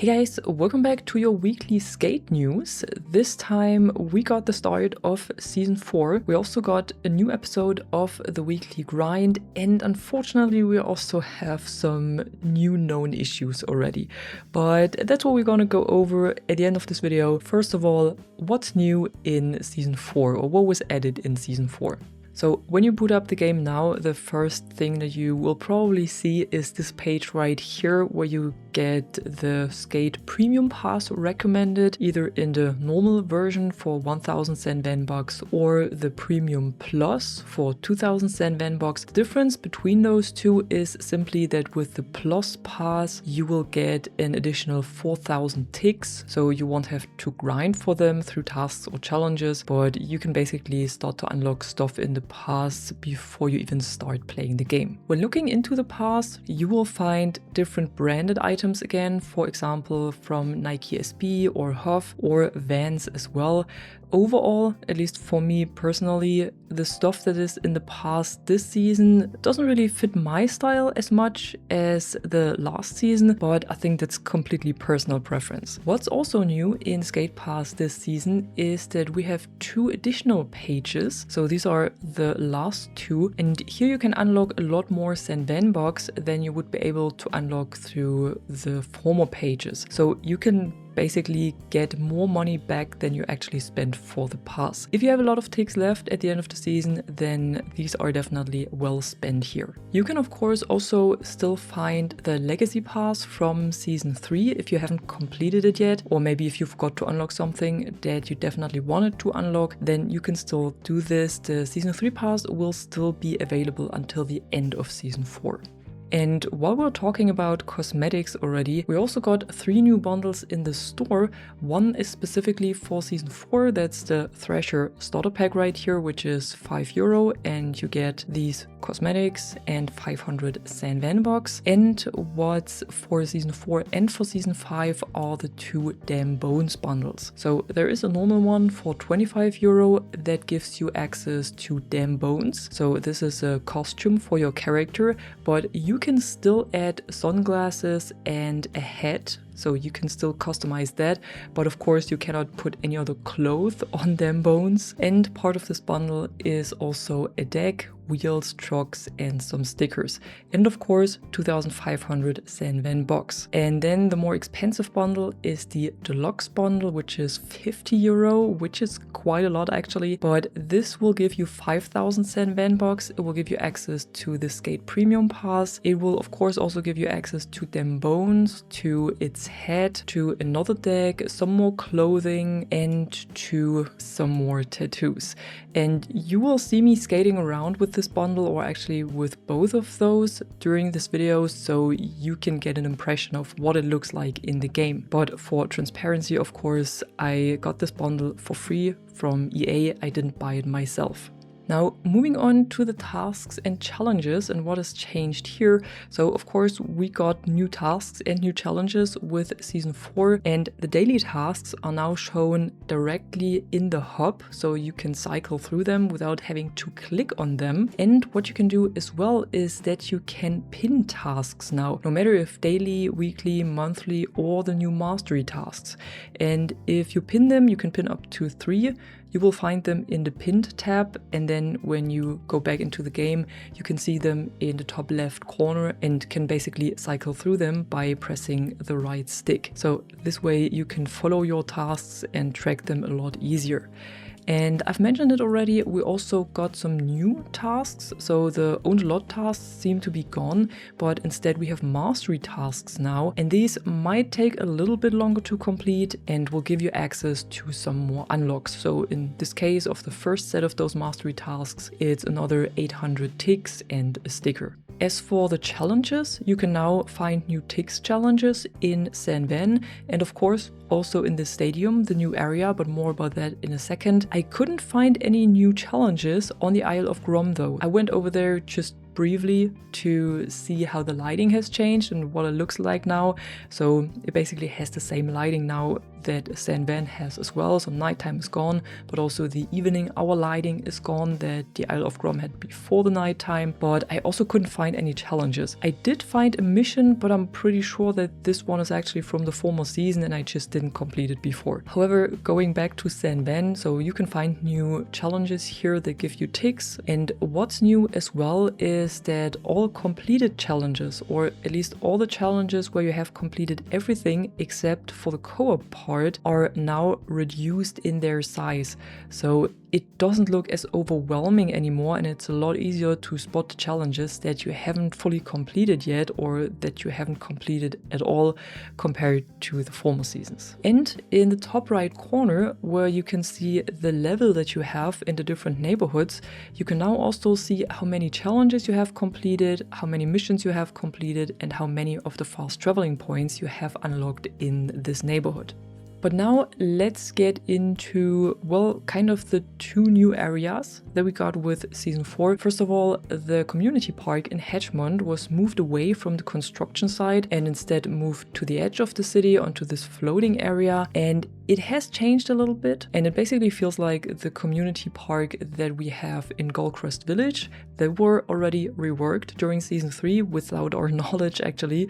Hey guys, welcome back to your weekly skate news. This time we got the start of season 4. We also got a new episode of the weekly grind, and unfortunately we also have some new known issues already. But that's what we're gonna go over at the end of this video. First of all, what's new in season 4, or what was added in season 4? So when you boot up the game now, the first thing that you will probably see is this page right here where you get the Skate Premium Pass recommended, either in the normal version for 1000 Sen V-Bucks or the Premium Plus for 2000 Sen V-Bucks. The difference between those two is simply that with the Plus Pass you will get an additional 4000 ticks, so you won't have to grind for them through tasks or challenges, but you can basically start to unlock stuff in the pass before you even start playing the game. When looking into the pass, you will find different branded items again, for example from Nike SB or Huff or Vans as well. Overall, at least for me personally, the stuff that is in the pass this season doesn't really fit my style as much as the last season, but I think that's completely personal preference. What's also new in Skate Pass this season is that we have 2 additional pages. So these are the last 2, and here you can unlock a lot more Sen V-Bucks than you would be able to unlock through the former pages. So you can basically get more money back than you actually spent for the pass. If you have a lot of ticks left at the end of the season, then these are definitely well spent here. You can of course also still find the Legacy Pass from season 3 if you haven't completed it yet, or maybe if you forgot to unlock something that you definitely wanted to unlock, then you can still do this. The season 3 pass will still be available until the end of season 4. And while we're talking about cosmetics already, we also got 3 new bundles in the store. One is specifically for season 4, that's the Thrasher starter pack right here, which is €5, and you get these cosmetics and 500 Sen V-Bucks. And what's for season 4 and for season 5 are the 2 Damn Bones bundles. So there is a normal one for €25 that gives you access to Damn Bones. So this is a costume for your character, but you can still add sunglasses and a hat, so you can still customize that, but of course you cannot put any other clothes on Damn Bones. And part of this bundle is also a deck, wheels, trucks, and some stickers. And of course 2500 Sen V-Bucks. And then the more expensive bundle is the Deluxe bundle, which is €50, which is quite a lot actually, but this will give you 5000 Sen V-Bucks. It will give you access to the Skate Premium Pass. It will of course also give you access to Damn Bones, to its head, to another deck, some more clothing, and to some more tattoos. And you will see me skating around with this bundle, or actually with both of those, during this video, so you can get an impression of what it looks like in the game. But for transparency, of course, I got this bundle for free from EA. I didn't buy it myself. Now, moving on to the tasks and challenges and what has changed here. So of course we got new tasks and new challenges with season 4, and the daily tasks are now shown directly in the hub, so you can cycle through them without having to click on them. And what you can do as well is that you can pin tasks now, no matter if daily, weekly, monthly, or the new mastery tasks. And if you pin them, you can pin up to 3. You will find them in the pinned tab, and then when you go back into the game, you can see them in the top left corner and can basically cycle through them by pressing the right stick. So this way you can follow your tasks and track them a lot easier. And I've mentioned it already, we also got some new tasks. So the Owned a Lot tasks seem to be gone, but instead we have mastery tasks now, and these might take a little bit longer to complete and will give you access to some more unlocks. So in this case of the first set of those mastery tasks, it's another 800 ticks and a sticker. As for the challenges, you can now find new ticks challenges in Sen Ven, and of course also in the stadium, the new area, but more about that in a second. I couldn't find any new challenges on the Isle of Grom though. I went over there just briefly to see how the lighting has changed and what it looks like now. So it basically has the same lighting now that San Van has as well. So nighttime is gone, but also the evening hour lighting is gone that the Isle of Grom had before the nighttime. But I also couldn't find any challenges. I did find a mission, but I'm pretty sure that this one is actually from the former season and I just didn't complete it before. However, going back to San Van, so you can find new challenges here that give you ticks. And what's new as well is that all completed challenges, or at least all the challenges where you have completed everything except for the co-op part, are now reduced in their size. So it doesn't look as overwhelming anymore, and it's a lot easier to spot the challenges that you haven't fully completed yet or that you haven't completed at all compared to the former seasons. And in the top right corner, where you can see the level that you have in the different neighborhoods, you can now also see how many challenges you have completed, how many missions you have completed, and how many of the fast traveling points you have unlocked in this neighborhood. But now let's get into, well, kind of the two new areas that we got with Season 4. First of all, the community park in Hedgemont was moved away from the construction site and instead moved to the edge of the city onto this floating area. And it has changed a little bit, and it basically feels like the community park that we have in Gullcrest Village. They were already reworked during Season 3 without our knowledge actually.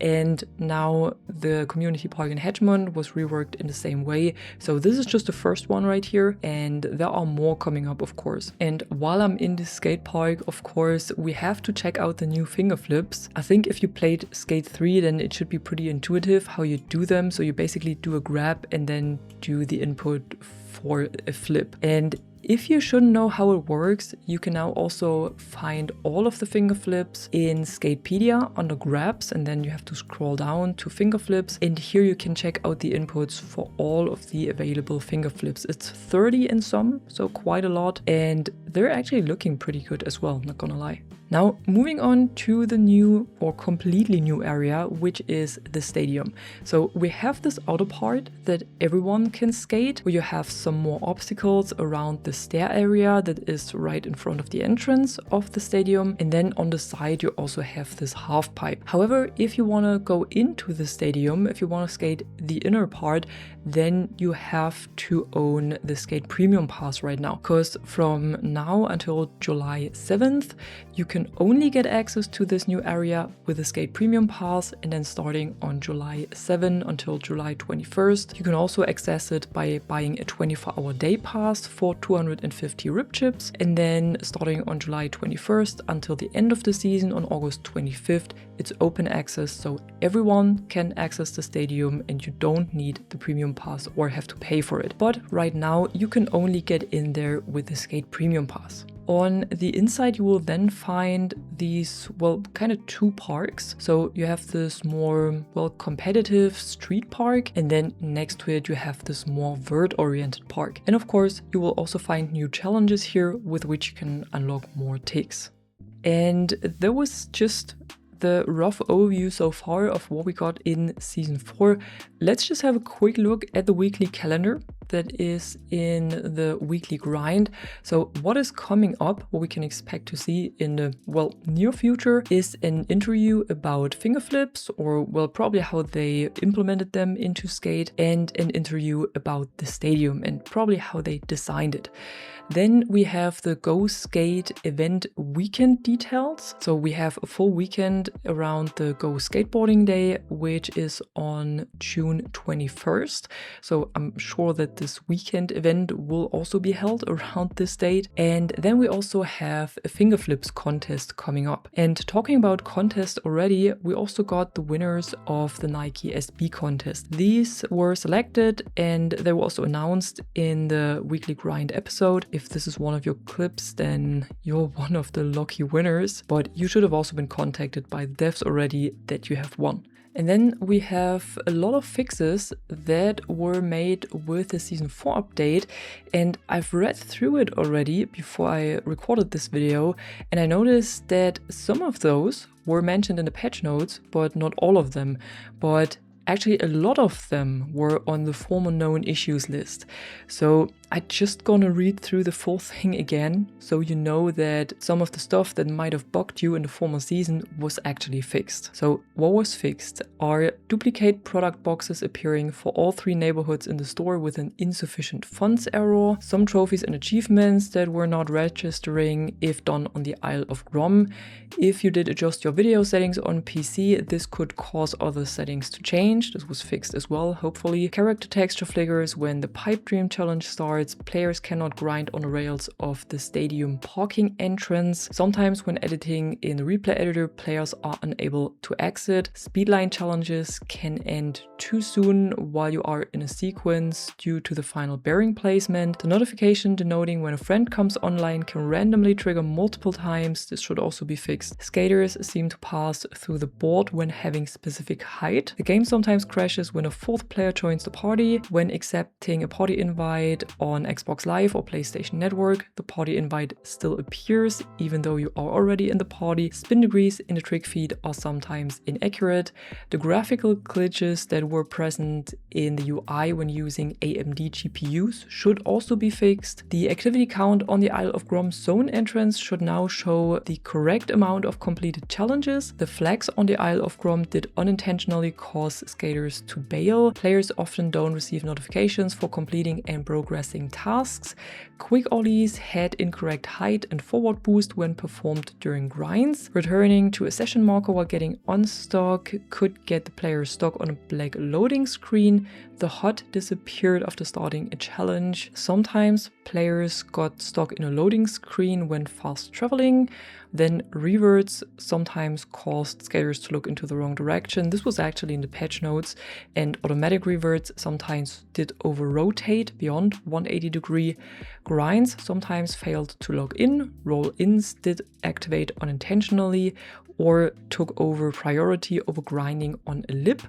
And now the community park in Hedgemont was reworked in the same way. So this is just the first one right here, and there are more coming up, of course. And while I'm in this skate park, of course, we have to check out the new finger flips. I think if you played Skate 3, then it should be pretty intuitive how you do them. So you basically do a grab and then do the input for a flip. And if you shouldn't know how it works, you can now also find all of the finger flips in Skatepedia under grabs, and then you have to scroll down to finger flips, and here you can check out the inputs for all of the available finger flips. It's 30 in some, so quite a lot, and they're actually looking pretty good as well, not gonna lie. Now, moving on to the new or completely new area, which is the stadium. So we have this outer part that everyone can skate, where you have some more obstacles around the stair area that is right in front of the entrance of the stadium. And then on the side, you also have this half pipe. However, if you want to go into the stadium, if you want to skate the inner part, then you have to own the Skate Premium Pass right now. Because from now until July 7th, you can only get access to this new area with the Skate Premium Pass, and then starting on July 7 until July 21st, you can also access it by buying a 24-hour day pass for 250 rip chips, and then starting on July 21st until the end of the season on August 25th, it's open access, so everyone can access the stadium and you don't need the Premium Pass or have to pay for it. But right now you can only get in there with the Skate Premium Pass. On the inside, you will then find these, well, kind of two parks. So you have this more, well, competitive street park, and then next to it, you have this more vert-oriented park. And of course, you will also find new challenges here with which you can unlock more ticks. And there was just the rough overview so far of what we got in Season 4. Let's just have a quick look at the weekly calendar that is in the weekly grind. So what is coming up, what we can expect to see in the, well, near future, is an interview about finger flips, or, well, probably how they implemented them into Skate, and an interview about the stadium and probably how they designed it. Then we have the Go Skate event weekend details. So we have a full weekend around the Go Skateboarding Day, which is on June 21st. So I'm sure that this weekend event will also be held around this date. And then we also have a finger flips contest coming up. And talking about contest already, we also got the winners of the Nike SB contest. These were selected and they were also announced in the weekly grind episode. If this is one of your clips, then you're one of the lucky winners, but you should have also been contacted by the devs already that you have won. And then we have a lot of fixes that were made with the Season 4 update, and I've read through it already before I recorded this video, and I noticed that some of those were mentioned in the patch notes, but not all of them. But actually, a lot of them were on the former known issues list. So I'm just gonna read through the full thing again, so you know that some of the stuff that might have bugged you in the former season was actually fixed. So what was fixed are duplicate product boxes appearing for all 3 neighborhoods in the store with an insufficient funds error, some trophies and achievements that were not registering if done on the Isle of Grom. If you did adjust your video settings on PC, this could cause other settings to change. This was fixed as well, hopefully. Character texture flickers when the Pipe Dream challenge starts. Players cannot grind on the rails of the stadium parking entrance. Sometimes when editing in the replay editor, players are unable to exit. Speedline challenges can end too soon while you are in a sequence due to the final bearing placement. The notification denoting when a friend comes online can randomly trigger multiple times. This should also be fixed. Skaters seem to pass through the board when having specific height. The game sometimes crashes when a 4th player joins the party. When accepting a party invite on Xbox Live or PlayStation Network, the party invite still appears even though you are already in the party. Spin degrees in the trick feed are sometimes inaccurate. The graphical glitches that were present in the UI when using AMD GPUs should also be fixed. The activity count on the Isle of Grom zone entrance should now show the correct amount of completed challenges. The flags on the Isle of Grom did unintentionally cause skaters to bail. Players often don't receive notifications for completing and progressing tasks. Quick ollies had incorrect height and forward boost when performed during grinds. Returning to a session marker while getting unstuck could get the player stuck on a black loading screen. The HUD disappeared after starting a challenge. Sometimes players got stuck in a loading screen when fast traveling. Then reverts sometimes caused skaters to look into the wrong direction. This was actually in the patch notes, and automatic reverts sometimes did over-rotate beyond 180-degree. Grinds sometimes failed to log in. Roll-ins did activate unintentionally or took over priority over grinding on a lip.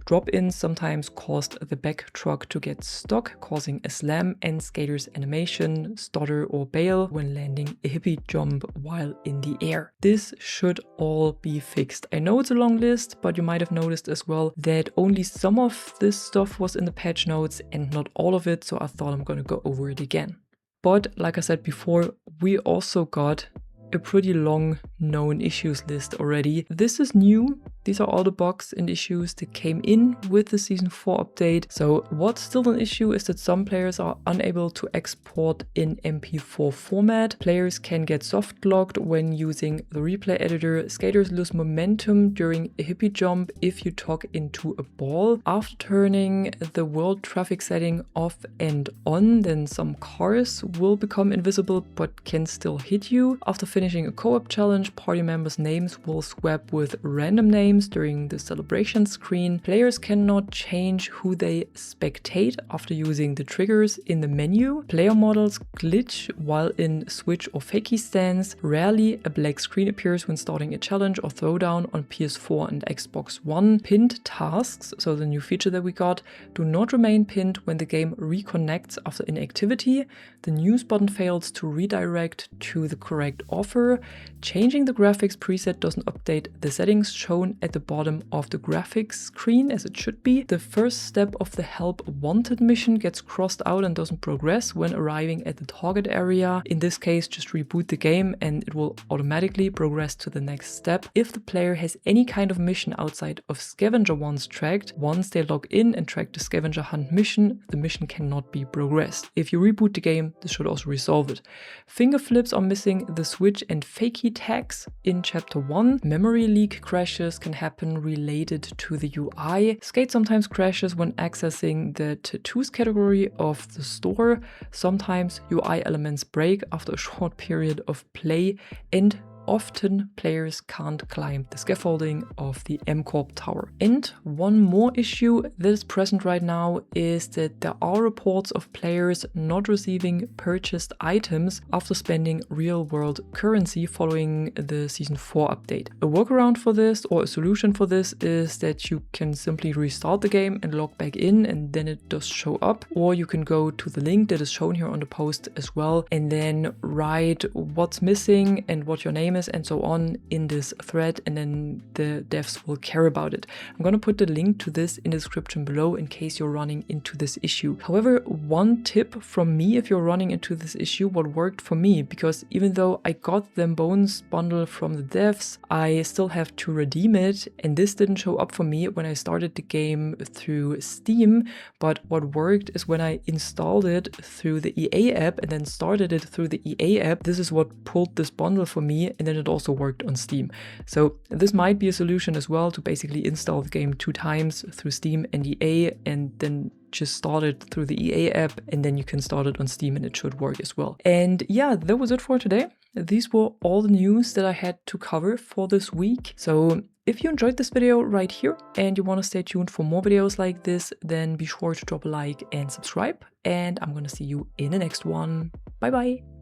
Drop-ins sometimes caused the back truck to get stuck, causing a slam, and skaters' animation stutter or bail when landing a hippie jump while in the air. This should all be fixed. I know it's a long list, but you might have noticed as well that only some of this stuff was in the patch notes and not all of it, so I thought I'm gonna go over it again. But like I said before, we also got a pretty long known issues list already. This is new. These are all the bugs and issues that came in with the Season 4 update. So what's still an issue is that some players are unable to export in MP4 format. Players can get soft locked when using the replay editor. Skaters lose momentum during a hippie jump if you talk into a ball. After turning the world traffic setting off and on, then some cars will become invisible but can still hit you. After finishing a co-op challenge, party members' names will swap with random names during the celebration screen. Players cannot change who they spectate after using the triggers in the menu. Player models glitch while in switch or fakie stance. Rarely a black screen appears when starting a challenge or throwdown on PS4 and Xbox One. Pinned tasks, so the new feature that we got, do not remain pinned when the game reconnects after inactivity. The news button fails to redirect to the correct offer. Changing the graphics preset doesn't update the settings shown at the bottom of the graphics screen as it should be. The first step of the Help Wanted mission gets crossed out and doesn't progress when arriving at the target area. In this case, just reboot the game and it will automatically progress to the next step. If the player has any kind of mission outside of scavenger ones tracked, once they log in and track the scavenger hunt mission, the mission cannot be progressed. If you reboot the game, this should also resolve it. Finger flips are missing the switch and fakie tags in chapter 1. Memory leak crashes can happen related to the UI. Skate sometimes crashes when accessing the tattoos category of the store. Sometimes UI elements break after a short period of play, and often players can't climb the scaffolding of the M-Corp tower. And one more issue that is present right now is that there are reports of players not receiving purchased items after spending real-world currency following the Season 4 update. A workaround for this, or a solution for this, is that you can simply restart the game and log back in and then it does show up. Or you can go to the link that is shown here on the post as well and then write what's missing and what your name famous and so on in this thread, and then the devs will care about it. I'm gonna put the link to this in the description below in case you're running into this issue. However, one tip from me if you're running into this issue, what worked for me, because even though I got the Bones bundle from the devs, I still have to redeem it, and this didn't show up for me when I started the game through Steam. But what worked is when I installed it through the EA app and then started it through the EA app, this is what pulled this bundle for me, and then it also worked on Steam. So this might be a solution as well, to basically install the game 2 times through Steam and EA, and then just start it through the EA app, and then you can start it on Steam and it should work as well. And yeah, that was it for today. These were all the news that I had to cover for this week. So if you enjoyed this video right here and you want to stay tuned for more videos like this, then be sure to drop a like and subscribe. And I'm gonna see you in the next one. Bye bye.